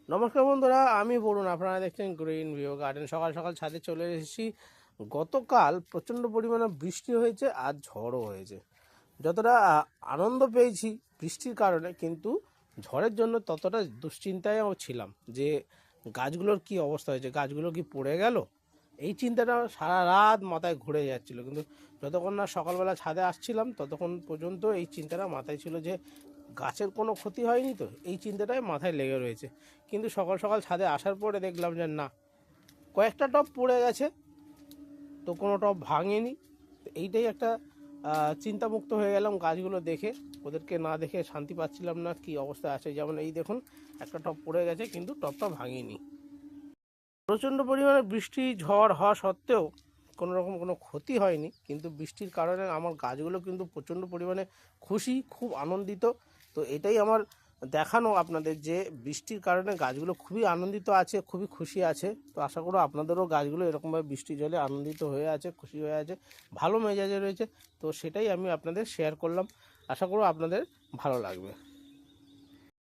নমস্কার বন্ধুরা, আমি বলুন, আপনারা দেখছেন গ্রিন ভিউ গার্ডেন। সকাল সকাল ছাদে চলে এসেছি। গতকাল প্রচণ্ড পরিমাণে বৃষ্টি হয়েছে আর ঝড়ও হয়েছে। যতটা আনন্দ পেয়েছি বৃষ্টির কারণে, কিন্তু ঝড়ের জন্য ততটা দুশ্চিন্তায় ছিলাম যে গাছগুলোর কি অবস্থা হয়েছে, গাছগুলো কি পড়ে গেল। এই চিন্তাটা সারা রাত মাথায় ঘুরে যাচ্ছিল, কিন্তু যতক্ষণ না সকালবেলা ছাদে আসছিলাম ততক্ষণ পর্যন্ত এই চিন্তাটা মাথায় ছিল যে গাছের কোনো ক্ষতি হয়নি তো, এই চিন্তাটাই মাথায় লেগে রয়েছে। কিন্তু সকাল সকাল ছাদে আসার পরে দেখলাম যে না, কয়েকটা টব পড়ে গেছে, তো কোনো টব ভাঙেনি। তো এইটাই একটা চিন্তামুক্ত হয়ে গেলাম গাছগুলো দেখে। ওদেরকে না দেখে শান্তি পাচ্ছিলাম না, কি অবস্থায় আছে। যেমন এই দেখুন, একটা টব পড়ে গেছে কিন্তু টবটা ভাঙেনি। প্রচণ্ড পরিমাণে বৃষ্টি ঝড় হওয়া সত্ত্বেও কোনো রকম কোনো ক্ষতি হয়নি, কিন্তু বৃষ্টির কারণে আমার গাছগুলো কিন্তু প্রচণ্ড পরিমাণে খুশি, খুব আনন্দিত। তো এটাই আমার দেখানো আপনাদের যে বৃষ্টির কারণে গাছগুলো খুবই আনন্দিত আছে, খুবই খুশি আছে। তো আশা করো আপনাদেরও গাছগুলো এরকমভাবে বৃষ্টির জলে আনন্দিত হয়ে আছে, খুশি হয়ে আছে, ভালো মেজাজে রয়েছে। তো সেটাই আমি আপনাদের শেয়ার করলাম, আশা করো আপনাদের ভালো লাগবে।